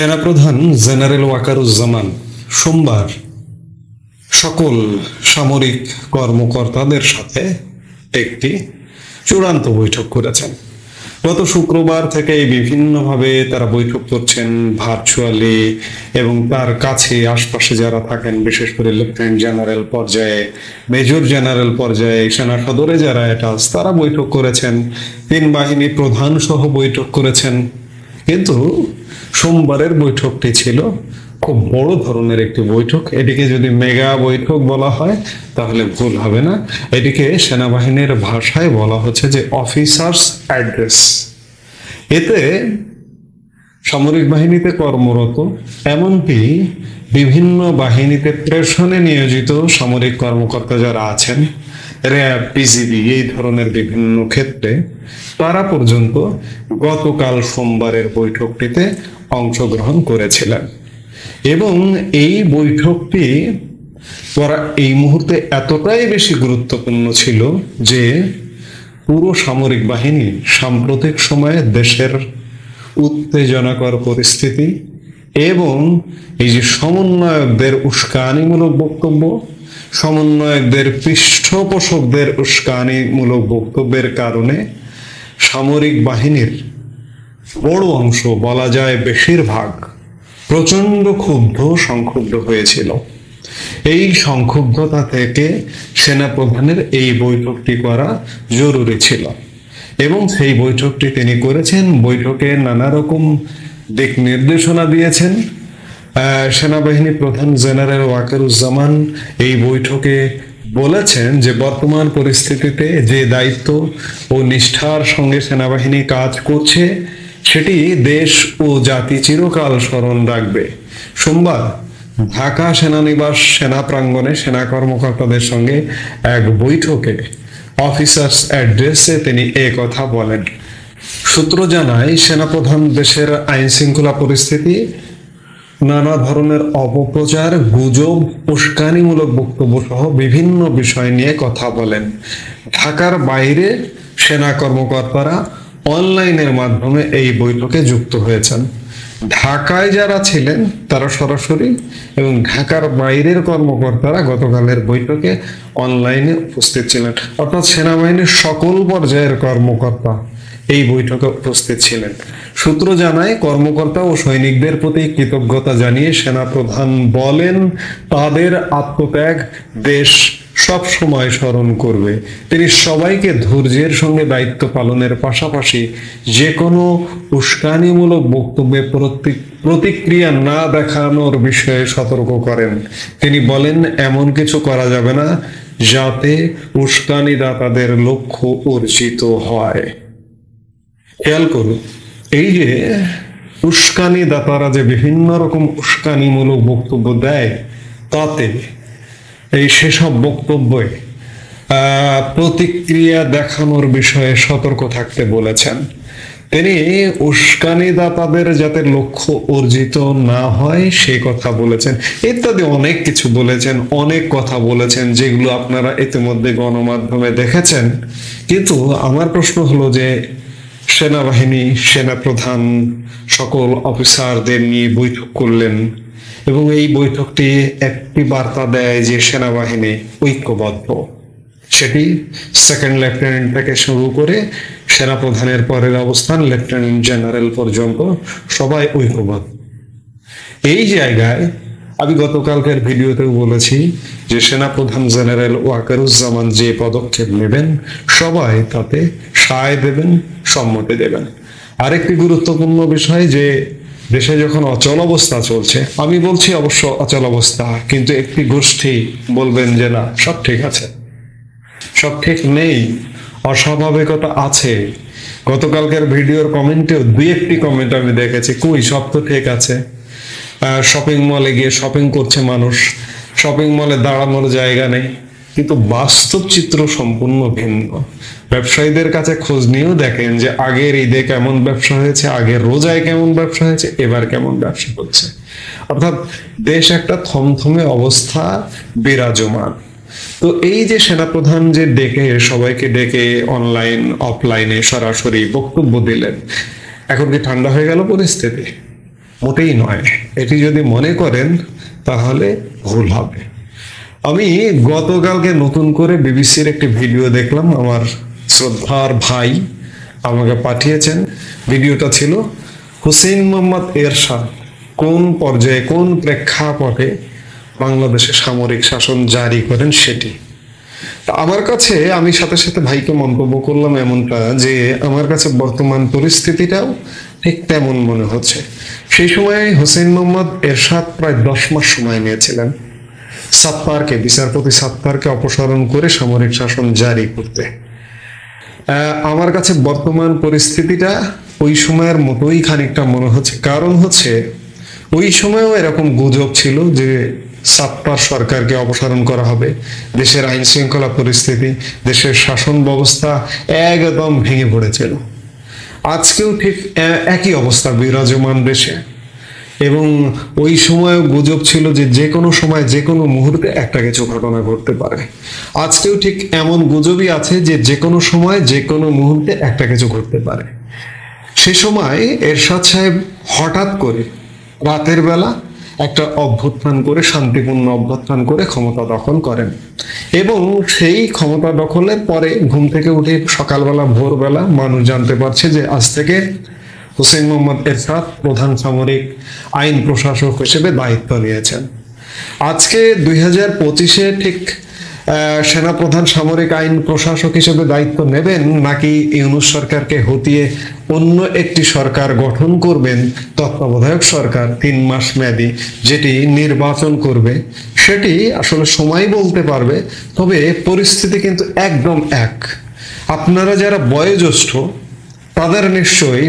সেনাপ্রধান জেনারেল ওয়াকারুজ্জামান সোমবার সকল সামরিক কর্মকর্তাদের সাথে একটি চূড়ান্ত বৈঠক করেছেন। গত শুক্রবার থেকে বিভিন্নভাবে তারা বৈঠক করছেন ভার্চুয়ালি, এবং তার কাছে আশপাশে যারা থাকেন, বিশেষ করে লেফটেন্যান্ট জেনারেল পর্যায়ে, মেজর জেনারেল পর্যায়ে, সেনা সদরে যারা অ্যাটাচ তারা বৈঠক করেছেন, তিন বাহিনী প্রধান সহ বৈঠক করেছেন। কিন্তু সোমবারের বৈঠকটি ছিল খুব বড় ধরনের একটি বৈঠক। এটিকে যদি মেগা বৈঠক বলা হয় তাহলে ভুল হবে না। এটিকে সেনাবাহিনীর ভাষায় বলা হচ্ছে যে অফিসার্স অ্যাড্রেস। এতে সামরিক বাহিনীতে কর্মরত, এমনকি বিভিন্ন বাহিনীতে প্রেষণে নিয়োজিত সামরিক কর্মকর্তা যারা আছেন, র্যাব, বিজিবি, এই ধরনের বিভিন্ন ক্ষেত্রে তারা পর্যন্ত গতকাল সোমবারের বৈঠকটিতে অংশগ্রহণ করেছিলেন। এবং এই বৈঠকটি এই মুহূর্তে এতটাই বেশি গুরুত্বপূর্ণ ছিল যে পুরো সামরিক বাহিনী সাম্প্রতিক সময়ে দেশের উত্তেজনাকর পরিস্থিতি এবং এই যে সমন্বয়কদের উস্কানিমূলক বক্তব্য, সমন্বয়কদের পৃষ্ঠপোষকদের উস্কানিমূলক বক্তব্যের কারণে সামরিক বাহিনীর বড় অংশ, বলা যায় বেশিরভাগ, প্রচন্ড সংক্ষুব্ধ হয়েছিল। এই সংক্ষুব্ধতা থেকে সেনাপ্রধানের এই বৈঠকটি করা জরুরি ছিল এবং সেই বৈঠকটি তিনি করেছেন। বৈঠকে নানা রকম দিক নির্দেশনা দিয়েছেন। সেনাবাহিনী প্রধান জেনারেল ওয়াকারুজ্জামান এই বৈঠকে বলেছেন যে বর্তমান পরিস্থিতিতে যে দায়িত্ব ও নিষ্ঠার সঙ্গে সেনাবাহিনী কাজ করছে সেটি দেশ ও জাতি চিরকাল স্মরণ রাখবে। সোমবার ঢাকা সেনানিবাস সেনা প্রাঙ্গণে সেনা কর্মকর্তাদের সঙ্গে এক বৈঠকে অফিসার্স অ্যাড্রেসে তিনি কথা বলেন। সূত্র জানায়, সেনাপ্রধান দেশের আইন শৃঙ্খলা পরিস্থিতি, নানা ধরনের অপপ্রচার, গুজব, উস্কানিমূলক বক্তব্য সহ বিভিন্ন বিষয় নিয়ে কথা বলেন। ঢাকার বাইরে সেনা কর্মকর্তারা অনলাইনের মাধ্যমে এই বৈঠকে যুক্ত হয়েছেন। ঢাকায় যারা ছিলেন তারা সরাসরি, এবং ঢাকার বাইরের কর্মকর্তারা গতকালের বৈঠকে অনলাইনে উপস্থিত ছিলেন। অর্থাৎ সেনাবাহিনীর সকল পর্যায়ের কর্মকর্তা এই বৈঠকে উপস্থিত ছিলেন। সূত্র জানায়, কর্মকর্তা ও সৈনিকদের প্রতি কৃতজ্ঞতা জানিয়ে সেনাপ্রধান বলেন, তাদের আত্মত্যাগ দেশ সব সময় স্মরণ করবে। তিনি সবাইকে ধৈর্যের সঙ্গে দায়িত্ব পালনের পাশাপাশি যে কোনো উস্কানিমূলক বক্তব্যে প্রতিক্রিয়া না দেখানোর বিষয়ে সতর্ক করেন। তিনি বলেন, এমন কিছু করা যাবে না যাতে উস্কানিদাতাদের লক্ষ্য অর্জিত হয়। খেয়াল করুন, এই যে উস্কানিদাতারা যে বিভিন্ন রকম উস্কানিমূলক বক্তব্য দেয়, তাতে সেসব বক্তব্যে প্রতিক্রিয়া দেখানোর বিষয়ে সতর্ক থাকতে বলেছেন। তিনি উস্কানিদাতাদের যাতে লক্ষ্য অর্জিত না হয় সে কথা বলেছেন, ইত্যাদি অনেক কিছু বলেছেন, অনেক কথা বলেছেন, যেগুলো আপনারা ইতিমধ্যে গণমাধ্যমে দেখেছেন। কিন্তু আমার প্রশ্ন হলো যে সেনাবাহিনী, সেনাপ্রধান সকল অফিসারদের নিয়ে বৈঠক করলেন এবং এই বৈঠকটি একটি বার্তা দেয় যে সেনাবাহিনী ঐক্যবদ্ধ। সেটি সেকেন্ড লেফটেন্যান্ট থেকে শুরু করে সেনাপ্রধানের পরের অবস্থান লেফটেন্যান্ট জেনারেল পর্যন্ত সবাই ঐক্যবদ্ধ। এই জায়গায় আমি গতকালকের ভিডিওতেও বলেছি যে সেনাপ্রধান জেনারেল ওয়াকারুজ্জামান যে পদক্ষেপ নেবেন সবাই তাতে সায় দেবেন, সম্মতি দেবেন। আরেকটি গুরুত্বপূর্ণ বিষয়, যে দেশে যখন অচল অবস্থা চলছে, আমি বলছি অবশ্য অচল অবস্থা, কিন্তু একটি গোষ্ঠী বলবেন যে না, সব ঠিক আছে। সব ঠিক নেই, অস্বাভাবিকতা আছে। গতকালকের ভিডিওর কমেন্টেও দুই একটি কমেন্ট আমি দেখেছি, কই সব তো ঠিক আছে। শপিং মলে গিয়ে শপিং করছে মানুষ, শপিং মলে দাঁড়ানোর জায়গা নেই, কিন্তু বাস্তব চিত্র সম্পূর্ণ ভিন্ন। ব্যবসায়ীদের কাছে খোঁজ নিয়েও দেখেন যে আগের ঈদে কেমন ব্যবসা হয়েছে, আগের রোজায় কেমন ব্যবসা হয়েছে, এবার কেমন ব্যবসা হচ্ছে। অর্থাৎ দেশ একটা থমথমে অবস্থা বিরাজমান। তো এই যে সেনাপ্রধান যে সবাইকে ডেকে অনলাইন অফলাইনে সরাসরি বক্তব্য দিলেন, এখন কি ঠান্ডা হয়ে গেল পরিস্থিতি? মোটেই নয়। এটি যদি মনে করেন তাহলে ভুল হবে। আমি গতকালকে নতুন করে বিবিসির একটি ভিডিও দেখলাম, আমার শ্রদ্ধার ভাই আমাকে পাঠিয়েছেন। ভিডিওটা ছিল হুসেইন মোহাম্মদ এরশাদ কোন পর্যায়ে কোন প্রেক্ষাপটে বাংলাদেশে সামরিক শাসন জারি করেন সেটি। আমার কাছে, আমি সাথে সাথে ভাইকে মন্তব্য করলাম এমনটা যে আমার কাছে বর্তমান পরিস্থিতিটাও ঠিক তেমন মনে হচ্ছে। সেই সময় হুসেইন মোহাম্মদ এরশাদ প্রায় 10 মাস সময় নিয়েছিলেন সাত্তারকে, বিচারপতি সাত্তারকে অপসারণ করে সামরিক শাসন জারি করতে। আমার কাছে বর্তমান পরিস্থিতিটা ওই সময়ের মতোই খানিকটা মনে হচ্ছে। কারণ হচ্ছে ওই সময়ও এরকম গুজব ছিল যে সাত্তার সরকারকে অপসারণ করা হবে, দেশের আইন শৃঙ্খলা পরিস্থিতি, দেশের শাসন ব্যবস্থা একদম ভেঙে পড়েছিল। আজকেও ঠিক একই অবস্থা বিরাজমান দেশে, এবং ওই সময়ও গুজব ছিল যে যে কোনো সময় যে কোনো মুহূর্তে একটা কিছু ঘটনা ঘটতে পারে। আজকেও ঠিক এমন গুজবই আছে যে যে কোনো সময় যে কোনো মুহূর্তে একটা কিছু ঘটতে পারে। সে সময় এরশাদ সাহেব হঠাৎ করে রাতের বেলা একটা অভ্যুত্থান করে, শান্তিপূর্ণ অভ্যুত্থান করে ক্ষমতা দখল করেন, এবং সেই ক্ষমতা দখলের পরে ঘুম থেকে উঠে সকালবেলা ভোরবেলা মানুষ জানতে পারছে যে আজ থেকে হুসেইন মোহাম্মদ এরশাদ প্রধান সামরিক আইন প্রশাসক হিসেবে দায়িত্ব নিয়েছেন। আজকে 2025-এ ঠিক সেনাপ্রধান সামরিক আইন প্রশাসক হিসেবে দায়িত্ব নেবেন, নাকি ইউনূস সরকারকে হটিয়ে অন্য একটি সরকার গঠন করবেন, তত্ত্বাবধায়ক সরকার 3 মাস মেয়াদী, যেটি নির্বাচন করবে, সেটি আসলে সময় বলতে পারবে। তবে পরিস্থিতি কিন্তু একদম এক। আপনারা যারা বয়োজ্যেষ্ঠ তাদের নিশ্চয়ই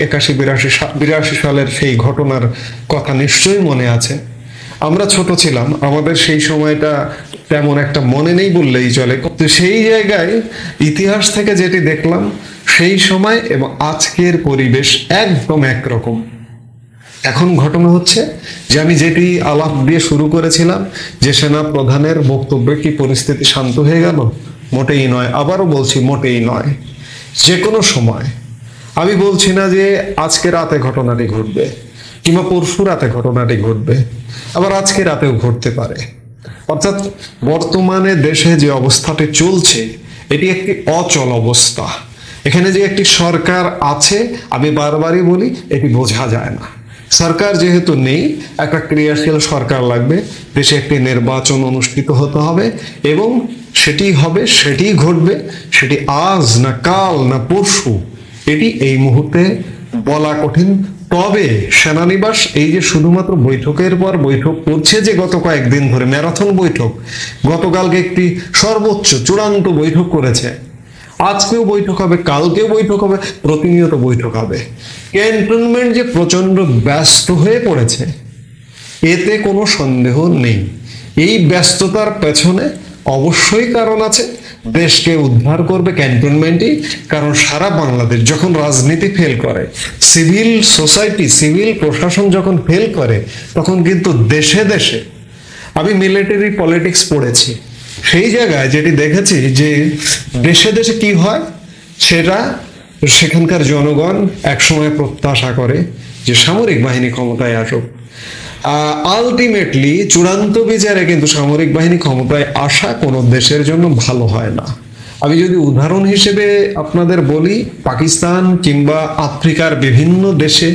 82 সালের সেই ঘটনার কথা নিশ্চয়ই মনে আছে। আমরা ছোট ছিলাম, আমাদের সেই সময়টা তেমন একটা মনে নেই বললেই চলে। তো সেই জায়গায় ইতিহাস থেকে যেটি দেখলাম, সেই সময় এবং আজকের পরিবেশ একদম একরকম। এখন ঘটনা হচ্ছে যে আমি যেটি আলাপ দিয়ে শুরু করেছিলাম যে সেনা প্রধানের বক্তব্যে কি পরিস্থিতি শান্ত হয়ে গেল? মোটেই নয়। আবারও বলছি, মোটেই নয়। যে কোনো সময়, আমি বলছি না যে আজকে রাতে ঘটনাটি ঘটবে কিংবা পরশু রাতে ঘটনাটি ঘটবে, আবার আজকে রাতেও ঘটতে পারে। অর্থাৎ বর্তমানে দেশে যে অবস্থাটি চলছে এটি একটি অচল অবস্থা। এখানে যে একটি সরকার আছে, আমি বারবারই বলি, এটি বোঝা যায় না। সরকার যেহেতু নেই, একটা ক্রিয়াশীল সরকার লাগবে। দেশে একটি নির্বাচন অনুষ্ঠিত হতে হবে, এবং সেটি হবে, সেটি ঘটবে, সেটি আজ না কাল না পরশু, এটি এই মুহূর্তে বলা কঠিন। তবে সেনানিবাস এই যে শুধুমাত্র বৈঠকের পর বৈঠক করছে, যে গত কয়েকদিন ধরে ম্যারাথন বৈঠক, গতকালকে একটি সর্বোচ্চ চূড়ান্ত বৈঠক করেছে, আজকেও বৈঠক হবে, কালকেও বৈঠক হবে, প্রতিনিয়ত বৈঠক হবে। ক্যান্টনমেন্ট যে প্রচন্ড ব্যস্ত হয়ে পড়েছে এতে কোনো সন্দেহ নেই। এই ব্যস্ততার পেছনে অবশ্যই কারণ আছে। দেশকে উদ্ধার করবে ক্যান্টনমেন্টই, কারণ সারা বাংলাদেশ যখন রাজনীতি ফেল করে, সিভিল সোসাইটি, সিভিল প্রশাসন যখন ফেল করে, তখন কিন্তু দেশে দেশে, আমি মিলিটারি পলিটিক্স পড়েছি, সেই জায়গায় যেটি দেখেছি যে দেশে দেশে কি হয়, সেটা সেখানকার জনগণ একসময় প্রত্যাশা করে যে সামরিক বাহিনী ক্ষমতায় আসুক। আলটিমেটলি চূড়ান্ত বিচারে কিন্তু সামরিক বাহিনী ক্ষমতায় আসা কোনো দেশের জন্য ভালো হয় না। আমি যদি উদাহরণ হিসেবে আপনাদের বলি, পাকিস্তান কিংবা আফ্রিকার বিভিন্ন দেশে,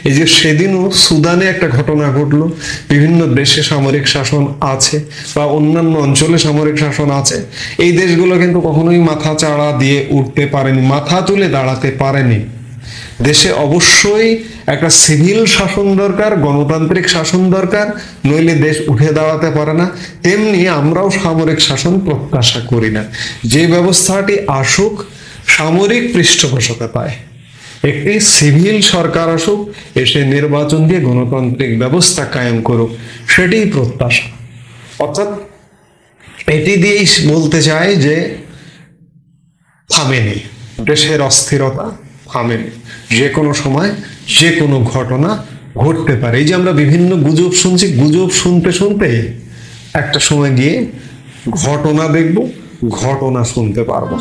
এই যে সেদিনও সুদানে একটা ঘটনা ঘটলো, বিভিন্ন দেশে সামরিক শাসন আছে বা অন্যান্য অঞ্চলে সামরিক শাসন আছে, এই দেশগুলো কিন্তু কখনোই মাথা চাড়া দিয়ে উঠতে পারেনি, মাথা তুলে দাঁড়াতে পারেনি। দেশে অবশ্যই একটা সিভিল শাসন দরকার, গণতান্ত্রিক শাসন দরকার, নইলে দেশ উঠে দাঁড়াতে পারে না। তেমনি আমরাও সামরিক শাসন প্রত্যাশা করি না। যে ব্যবস্থাটি আসুক সামরিক পৃষ্ঠপোষকতায়, একটি সিভিল সরকার আসুক, এসে নির্বাচন দিয়ে গণতান্ত্রিক ব্যবস্থা কায়েম করুক, সেটাই প্রত্যাশা। অর্থাৎ এটি দিয়েই বলতে চাই যে থামেনি, দেশের অস্থিরতা থামেনি। যে কোনো সময় যে কোনো ঘটনা ঘটতে পারে। এই যে আমরা বিভিন্ন গুজব শুনছি, গুজব শুনতে শুনতে একটা সময় গিয়ে ঘটনা দেখব, ঘটনা শুনতে পারবো।